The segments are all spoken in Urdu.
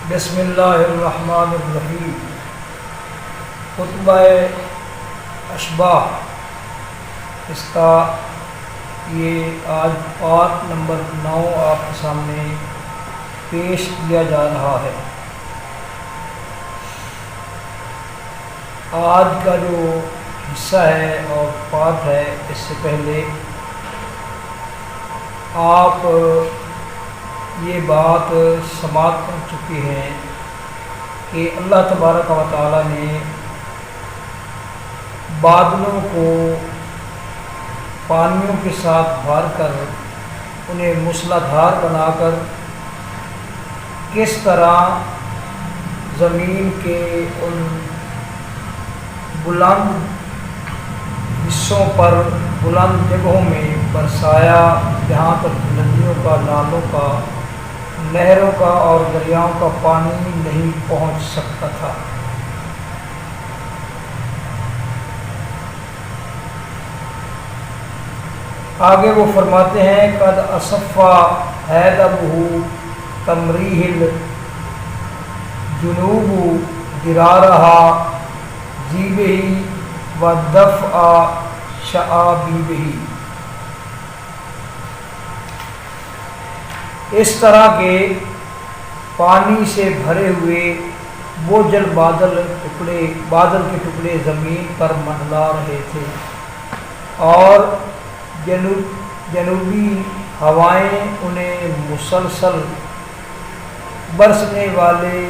بسم اللہ الرحمن الرحیم۔ خطبہ اشباح، اس کا یہ آج پارٹ نمبر 9 آپ کے سامنے پیش کیا جا رہا ہے۔ آج کا جو حصہ ہے اور پارٹ ہے، اس سے پہلے آپ یہ بات سماعت کر چکی ہیں کہ اللہ تبارک و تعالیٰ نے بادلوں کو پانیوں کے ساتھ بھر کر انہیں موسلا دھار بنا کر کس طرح زمین کے ان بلند حصوں پر، بلند جگہوں میں برسایا جہاں تک ندیوں کا، نالوں کا، نہروں کا اور دریاؤں کا پانی نہیں پہنچ سکتا تھا۔ آگے وہ فرماتے ہیں قد اصفا حیدبہ تمریح الجنوب درارہا زیبہ و دفع شعابیبہ۔ اس طرح کے پانی سے بھرے ہوئے بوجھل بادل کے ٹکڑے زمین پر منڈلا رہے تھے، اور جنوبی ہوائیں انہیں مسلسل برسنے والے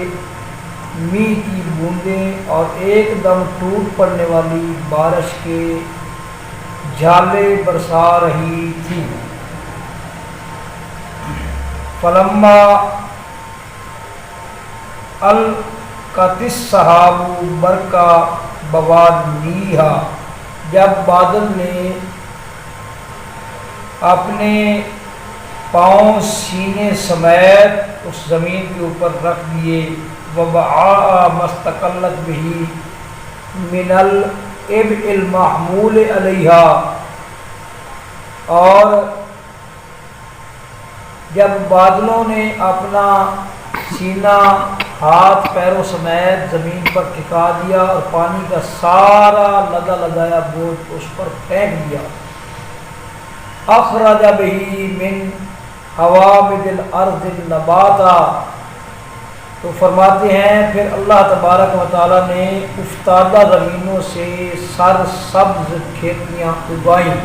میںہ کی بوندیں اور ایک دم ٹوٹ پڑنے والی بارش کے جھالے برسا رہی تھی۔ فلما القت السحاب برقا بوادیہا، جب بادل نے اپنے پاؤں سینے سمیت اس زمین کے اوپر رکھ دیے، وبعا مستقلت بہی من الابء المحمول علیہا، اور جب بادلوں نے اپنا سینہ ہاتھ پیروں سمیت زمین پر ٹھکا دیا اور پانی کا سارا لدا لگایا بوجھ اس پر پھینک دیا، اخرج بہ من حوامد الارض النباتا، تو فرماتے ہیں پھر اللہ تبارک و تعالیٰ نے افتادہ زمینوں سے سر سبز کھیتیاں اگائیں،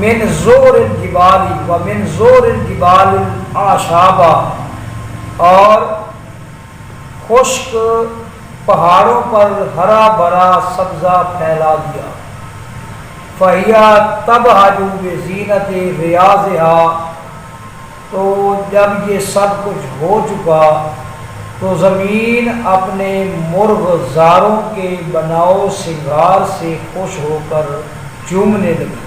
من زور الجبال و من زور الجبال اعشابا، اور خشک پہاڑوں پر ہرا بھرا سبزہ پھیلا دیا، فہیا تبہج بزینت ریاضہا، تو جب یہ سب کچھ ہو چکا تو زمین اپنے مرغ زاروں کے بناؤ سنگار سے خوش ہو کر جھومنے لگی،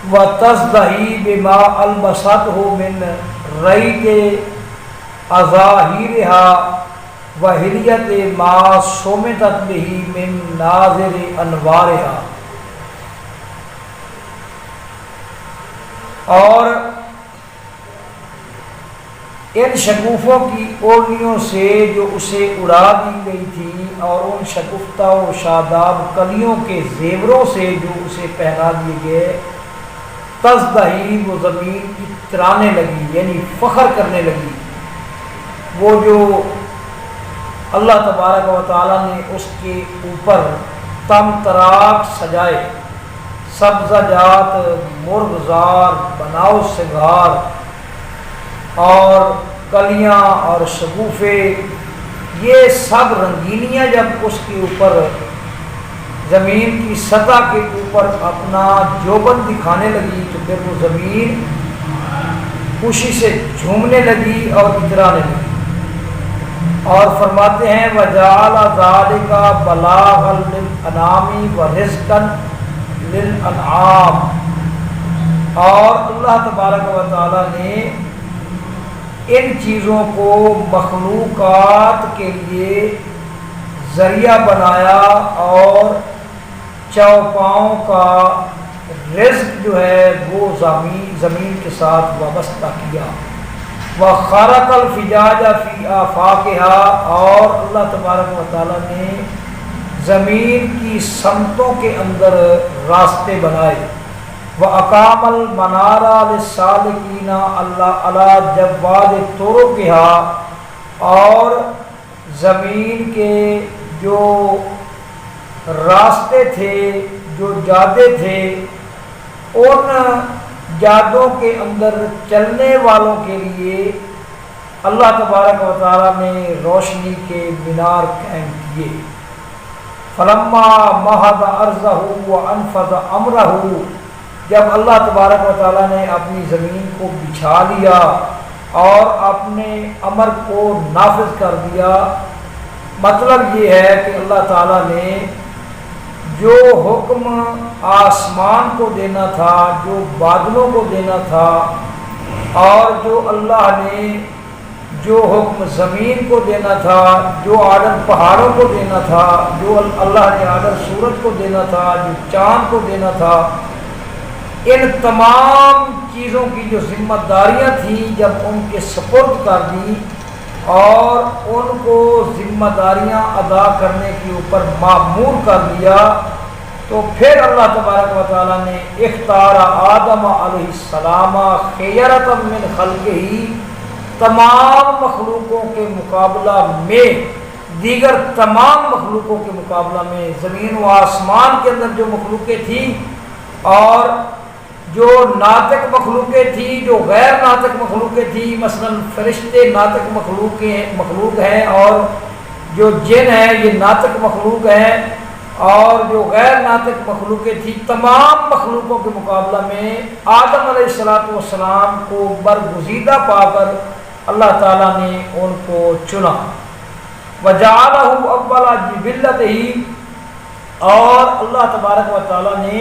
وَتَزْدَحِي بِمَا أَلْبَسَتْهُ مِنْ رَيْقِ أَظَاهِرِهَا وَحِلْيَةِ مَا صُمِتَتْ بِهِ مِنْ نَاظِرِ أَنْوَارِهَا، اور ان شگوفوں کی اوڑھنیوں سے جو اسے اڑا دی گئی تھی، اور ان شگفتہ و شاداب کلیوں کے زیوروں سے جو اسے پہنا دیے گئے، تزدحی، وہ زمین اترانے لگی، یعنی فخر کرنے لگی، وہ جو اللہ تبارک و تعالیٰ نے اس کے اوپر تم تراک سجائے، سبزہ جات، مرغزار، بناؤ سنگار اور کلیاں اور شگوفے، یہ سب رنگینیاں جب اس کے اوپر زمین کی سطح کے اوپر اپنا جوبن دکھانے لگی، تو پھر وہ زمین خوشی سے جھومنے لگی اور اترانے لگی۔ اور فرماتے ہیں وَجَعَلَ ذَلِكَ بَلَاغًا لِلْأَنْعَامِ وَرِزْقًا لِلْأَنْعَامِ، اور اللہ تبارک و تعالیٰ نے ان چیزوں کو مخلوقات کے لیے ذریعہ بنایا اور چوپاؤں کا رزق جو ہے وہ زمین کے ساتھ وابستہ کیا۔ وَخَرَقَ الْفِجَاجَ فِي آفَاقِهَا، اور اللہ تبارک و تعالیٰ نے زمین کی سمتوں کے اندر راستے بنائے۔ وَأَقَامَ الْمَنَارَ لِلسَّالِكِينَ عَلَى جَوَّادِ طُرُقِهَا، اور زمین کے جو راستے تھے، جو جادے تھے، ان جادوں کے اندر چلنے والوں کے لیے اللہ تبارک و تعالیٰ نے روشنی کے مینار قائم کیے۔ فلما مہد ارضہ وانفذ امرہ، جب اللہ تبارک و تعالیٰ نے اپنی زمین کو بچھا لیا اور اپنے امر کو نافذ کر دیا، مطلب یہ ہے کہ اللہ تعالیٰ نے جو حکم آسمان کو دینا تھا، جو بادلوں کو دینا تھا، اور جو اللہ نے جو حکم زمین کو دینا تھا، جو آرڈر پہاڑوں کو دینا تھا، جو اللہ نے آرڈر سورج کو دینا تھا، جو چاند کو دینا تھا، ان تمام چیزوں کی جو ذمہ داریاں تھیں جب ان کے سپرد کر دی اور ان کو ذمہ داریاں ادا کرنے کے اوپر مامور کر دیا، تو پھر اللہ تبارک و تعالیٰ نے اختار آدم علیہ السلام خیرۃ من خلقہ، تمام مخلوقوں کے مقابلہ میں، دیگر تمام مخلوقوں کے مقابلہ میں، زمین و آسمان کے اندر جو مخلوقیں تھیں اور جو ناطق مخلوقیں تھیں، جو غیر ناطق مخلوقیں تھیں، مثلا فرشتے ناطق مخلوق ہیں، اور جو جن ہیں یہ ناطق مخلوق ہیں، اور جو غیر ناطق مخلوقیں تھیں، تمام مخلوقوں کے مقابلہ میں آدم علیہ السلام کو برگزیدہ پا کر اللہ تعالیٰ نے ان کو چنا۔ وَجَعَلَهُ أَوَّلَ جِبِلَّتِهِ، اور اللہ تبارک و تعالیٰ نے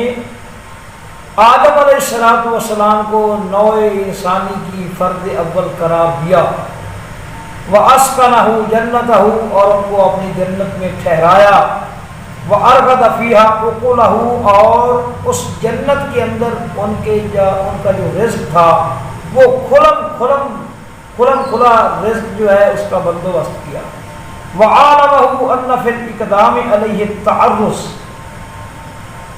آدم علیہ السلام کو نوع انسانی کی فرد اول قرار دیا۔ وَأَسْكَنَهُ جَنَّتَهُ، اور ان کو اپنی جنت میں ٹھہرایا۔ وَأَرْغَدَ فِيهَا عُقُولَهُ، اور اس جنت کے اندر ان کا جو رزق تھا وہ کھلم کھلا رزق جو ہے اس کا بندوبست کیا۔ وَعَالَمَهُ أَنَّ فِي الْإِقْدَامِ عَلَيْهِ التَّعَرُّض،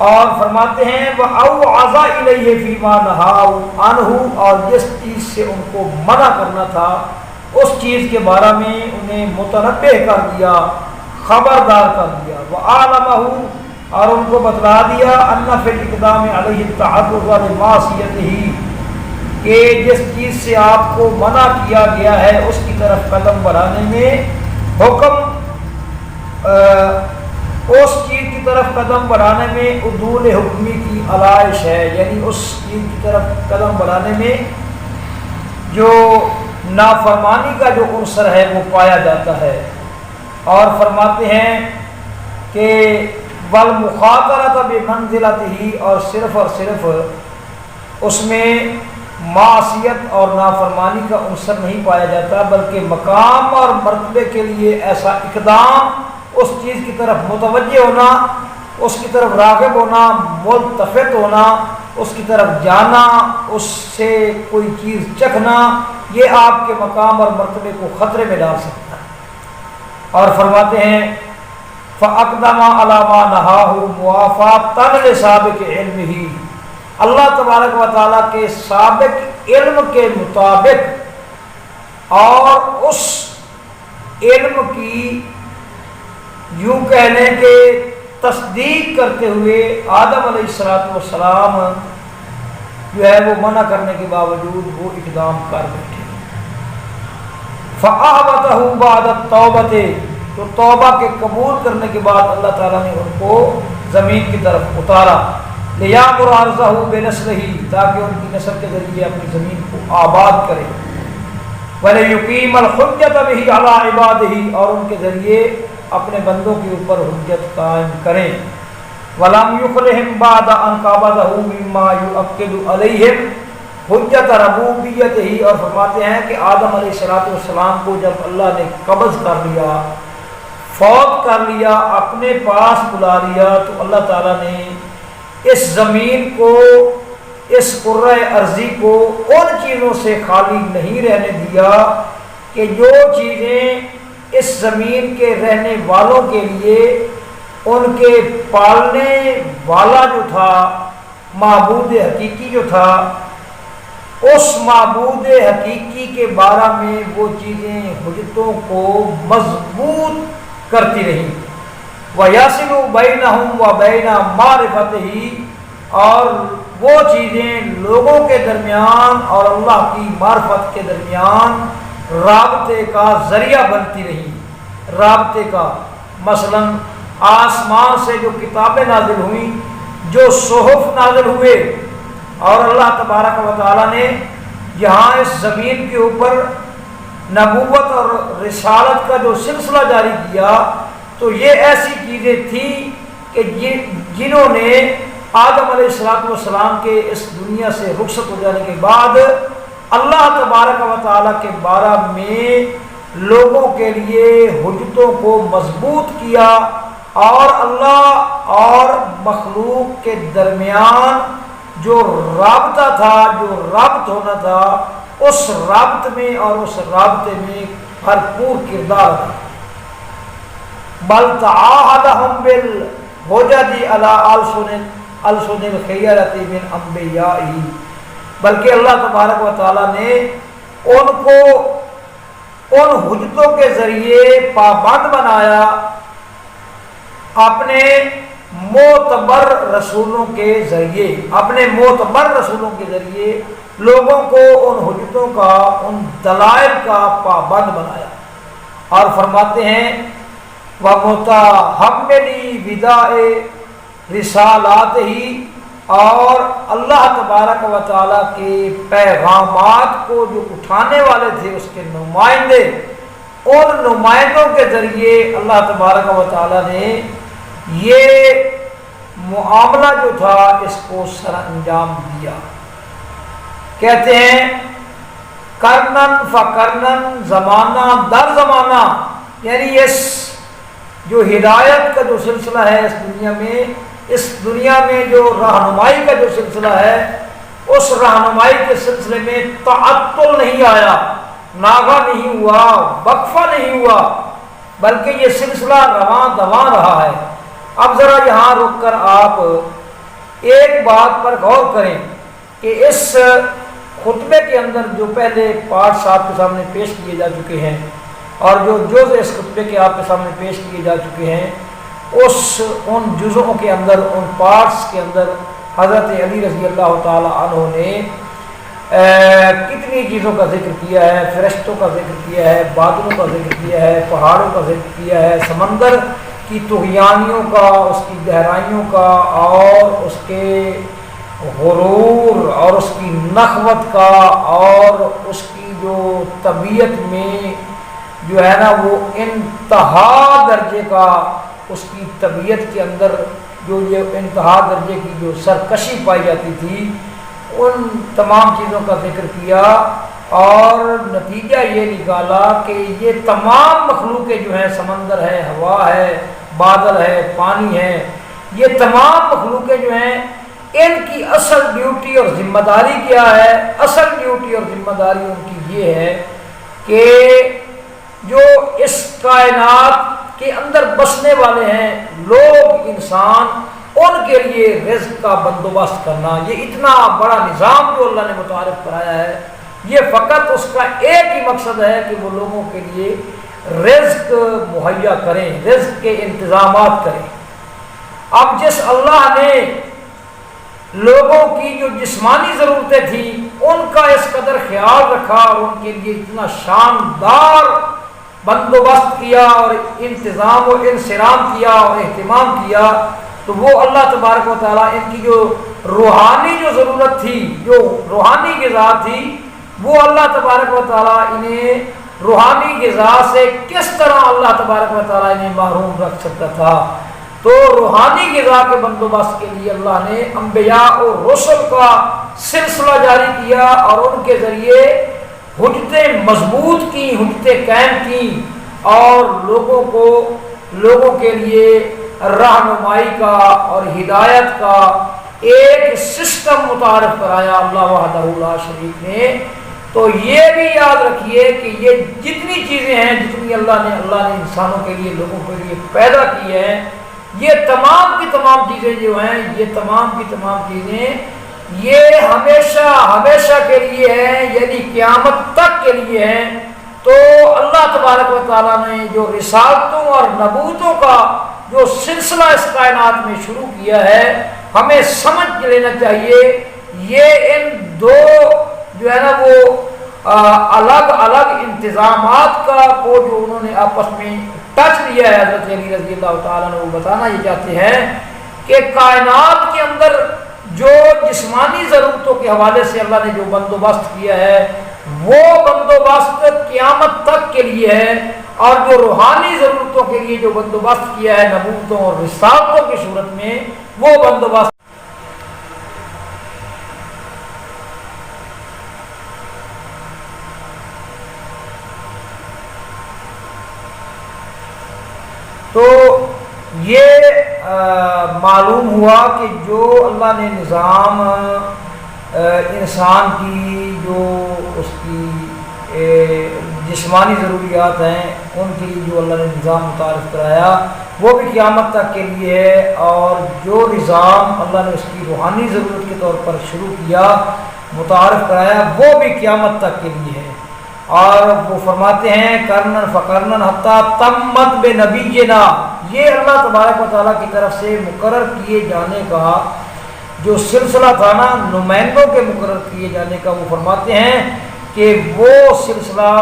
اور فرماتے ہیں وَأَوْعَظَ إِلَيْهِ فِي مَا نَهَاهُ عَنْهُ، اور جس چیز سے ان کو منع کرنا تھا اس چیز کے بارے میں انہیں متنبہ کر دیا، خبردار کر دیا۔ وَعَالَمَهُ، اور ان کو بتلا دیا أَنَّ فِي الْإِقْدَامِ عَلَيْهِ التَّعَرُّضَ لِمَعْصِيَتِهِ، کہ جس چیز سے آپ کو منع کیا گیا ہے اس کی طرف قدم بڑھانے میں حکم، اس چیز کی طرف قدم بڑھانے میں عدول حکمی کی علائش ہے، یعنی اس چیز کی طرف قدم بڑھانے میں جو نافرمانی کا جو عنصر ہے وہ پایا جاتا ہے۔ اور فرماتے ہیں کہ والمخاطرۃ بمنزلتہ، اور صرف اس میں معصیت اور نافرمانی کا عنصر نہیں پایا جاتا، بلکہ مقام اور مرتبے کے لیے ایسا اقدام، اس چیز کی طرف متوجہ ہونا، اس کی طرف راغب ہونا، ملتفت ہونا، اس کی طرف جانا، اس سے کوئی چیز چکھنا، یہ آپ کے مقام اور مرتبے کو خطرے میں ڈال سکتا ہے۔ اور فرماتے ہیں فَأَقْدَمَ عَلَى مَا نَهَاهُ مُوَافَاةً لِسَابِقِ عِلْمِهِ، اللہ تبارک و تعالیٰ کے سابق علم کے مطابق اور اس علم کی یوں کہہ لیں کہ تصدیق کرتے ہوئے آدم علیہ السلام جو ہے وہ منع کرنے کے باوجود وہ اقدام کر بیٹھے۔ فَأَحْبَتَهُ بَعْدَ التَّوْبَةِ، تو توبہ کے قبول کرنے کے بعد اللہ تعالیٰ نے ان کو زمین کی طرف اتارا۔ لِيَعْمُرَ أَرْضَهُ بِنَسْلِهِ، تاکہ ان کی نسل کے ذریعے اپنی زمین کو آباد کرے۔ وَلِيُقِيمَ الْحُجَّةَ بِهِ عَلَى عِبَادِهِ، اور ان کے ذریعے اپنے بندوں کے اوپر حجت قائم کریں۔ وَلَمْ يُخْلِهِمْ بَعْدَ أَنْ قَبَضَهُ مِمَّا يُؤَكِّدُ عَلَيْهِمْ حُجَّةَ رَبُوبِيَّتِهِ، اور فرماتے ہیں کہ آدم علیہ السلام کو جب اللہ نے قبض کر لیا، فوت کر لیا، اپنے پاس بلا لیا، تو اللہ تعالیٰ نے اس زمین کو، اس کرۂ ارضی کو ان چیزوں سے خالی نہیں رہنے دیا کہ جو چیزیں اس زمین کے رہنے والوں کے لیے ان کے پالنے والا جو تھا، معبود حقیقی جو تھا، اس معبود حقیقی کے بارے میں وہ چیزیں حجتوں کو مضبوط کرتی رہیں۔ وَيَصِلُ بَيْنَهُمْ وَبَيْنَ مَعْرِفَتِهِ، اور وہ چیزیں لوگوں کے درمیان اور اللہ کی معرفت کے درمیان رابطے کا ذریعہ بنتی رہیں۔ رابطے کا مثلا آسمان سے جو کتابیں نازل ہوئیں، جو صحف نازل ہوئے، اور اللہ تبارک و تعالیٰ نے یہاں اس زمین کے اوپر نبوت اور رسالت کا جو سلسلہ جاری کیا، تو یہ ایسی چیزیں تھیں کہ جنہوں نے آدم علیہ السلام کے اس دنیا سے رخصت ہو جانے کے بعد اللہ تبارک و تعالیٰ کے بارے میں لوگوں کے لیے حجتوں کو مضبوط کیا، اور اللہ اور مخلوق کے درمیان جو رابطہ تھا، جو رابط ہونا تھا، اس رابط میں اور اس رابطے میں بھرپور کردار تھا۔ بل تعاہدہم بالحجج علی السن الخیرۃ من انبیائہ، بلکہ اللہ تبارک و تعالیٰ نے ان کو ان حجتوں کے ذریعے پابند بنایا اپنے معتبر رسولوں کے ذریعے، اپنے معتبر رسولوں کے ذریعے لوگوں کو ان حجتوں کا، ان دلائل کا پابند بنایا۔ اور فرماتے ہیں وَمُتَحَمِّلِي بِدَاءِ رِسَالَاتِهِ، اور اللہ تبارک و تعالیٰ کے پیغامات کو جو اٹھانے والے تھے، اس کے نمائندے، ان نمائندوں کے ذریعے اللہ تبارک و تعالیٰ نے یہ معاملہ جو تھا اس کو سر انجام دیا۔ کہتے ہیں کرنن فکرنن، زمانہ در زمانہ، یعنی اس جو ہدایت کا جو سلسلہ ہے اس دنیا میں جو رہنمائی کا جو سلسلہ ہے، اس رہنمائی کے سلسلے میں تعطل نہیں آیا، ناغہ نہیں ہوا، وقفہ نہیں ہوا، بلکہ یہ سلسلہ رواں دواں رہا ہے۔ اب ذرا یہاں رک کر آپ ایک بات پر غور کریں کہ اس خطبے کے اندر جو پہلے پارٹس آپ کے سامنے پیش کیے جا چکے ہیں، اور جو جز اس خطبے کے آپ کے سامنے پیش کیے جا چکے ہیں، ان جزوں کے اندر، ان پارٹس کے اندر حضرت علی رضی اللہ تعالی عنہ نے کتنی چیزوں کا ذکر کیا ہے۔ فرشتوں کا ذکر کیا ہے، بادلوں کا ذکر کیا ہے، پہاڑوں کا ذکر کیا ہے، سمندر کی طغیانیوں کا، اس کی گہرائیوں کا، اور اس کے غرور اور اس کی نخوت کا، اور اس کی جو طبیعت میں جو ہے نا وہ انتہا درجے کا، اس کی طبیعت کے اندر جو یہ انتہا درجے کی جو سرکشی پائی جاتی تھی، ان تمام چیزوں کا ذکر کیا، اور نتیجہ یہ نکالا کہ یہ تمام مخلوقیں جو ہیں، سمندر ہے، ہوا ہے، بادل ہے، پانی ہے، یہ تمام مخلوقیں جو ہیں، ان کی اصل ڈیوٹی اور ذمہ داری کیا ہے؟ اصل ڈیوٹی اور ذمہ داری ان کی یہ ہے کہ جو اس کائنات کے اندر بسنے والے ہیں لوگ، انسان، ان کے لیے رزق کا بندوبست کرنا۔ یہ اتنا بڑا نظام جو اللہ نے متعارف کرایا ہے، یہ فقط اس کا ایک ہی مقصد ہے کہ وہ لوگوں کے لیے رزق مہیا کریں، رزق کے انتظامات کریں۔ اب جس اللہ نے لوگوں کی جو جسمانی ضرورتیں تھیں ان کا اس قدر خیال رکھا، اور ان کے لیے اتنا شاندار بندوبست کیا، اور انتظام و انصرام کیا، اور اہتمام کیا، تو وہ اللہ تبارک و تعالیٰ ان کی جو روحانی جو ضرورت تھی، جو روحانی غذا تھی، وہ اللہ تبارک و تعالیٰ انہیں روحانی غذا سے کس طرح اللہ تبارک و تعالیٰ انہیں محروم رکھ سکتا تھا۔ تو روحانی غذا کے بندوبست کے لیے اللہ نے انبیاء اور رسل کا سلسلہ جاری کیا، اور ان کے ذریعے حجتیں مضبوط کی، حجتیں قائم کی، اور لوگوں کے لیے رہنمائی کا اور ہدایت کا ایک سسٹم متعارف کرایا اللہ وحدہ لا شریک نے، تو یہ بھی یاد رکھیے کہ یہ جتنی چیزیں ہیں، جتنی اللہ نے انسانوں کے لیے، لوگوں کے لیے پیدا کی ہیں، یہ تمام کی تمام چیزیں جو ہیں، یہ تمام کی تمام چیزیں یہ ہمیشہ کے لیے ہیں، یعنی قیامت تک کے لیے ہیں۔ تو اللہ تبارک و تعالیٰ نے جو رسالتوں اور نبوتوں کا جو سلسلہ اس کائنات میں شروع کیا ہے، ہمیں سمجھ لینا چاہیے یہ ان دو جو ہے نا وہ الگ الگ انتظامات کا کو جو انہوں نے آپس میں ٹچ لیا ہے۔ حضرت علی رضی اللہ تعالیٰ نے وہ بتانا یہ چاہتے ہیں کہ کائنات کے اندر جو جسمانی ضرورتوں کے حوالے سے اللہ نے جو بندوبست کیا ہے، وہ بندوبست قیامت تک کے لیے ہے، اور جو روحانی ضرورتوں کے لیے جو بندوبست کیا ہے نبوتوں اور رسالتوں کی صورت میں، وہ بندوبست تو یہ معلوم ہوا کہ جو اللہ نے نظام انسان کی جو اس کی جسمانی ضروریات ہیں ان کے لیے جو اللہ نے نظام متعارف کرایا وہ بھی قیامت تک کے لیے ہے، اور جو نظام اللہ نے اس کی روحانی ضرورت کے طور پر شروع کیا متعارف کرایا وہ بھی قیامت تک کے لیے ہے۔ اور وہ فرماتے ہیں کرنن فقرنن حتیٰ تمت بنبینا، یہ اللہ تبارک و تعالیٰ کی طرف سے مقرر کیے جانے کا جو سلسلہ تھا نا، نمائندوں کے مقرر کیے جانے کا، وہ فرماتے ہیں کہ وہ سلسلہ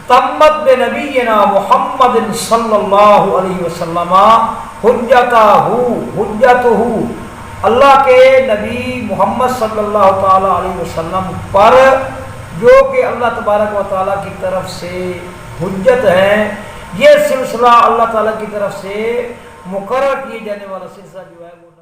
تمت بنبینا محمد صلی اللہ علیہ وسلم حجتہ اللہ کے نبی محمد صلی اللہ تعالی علیہ وسلم پر، جو کہ اللہ تبارک و تعالیٰ کی طرف سے حجت ہے۔ یہ سلسلہ اللہ تعالیٰ کی طرف سے مقرر کیے جانے والا سلسلہ جو ہے وہ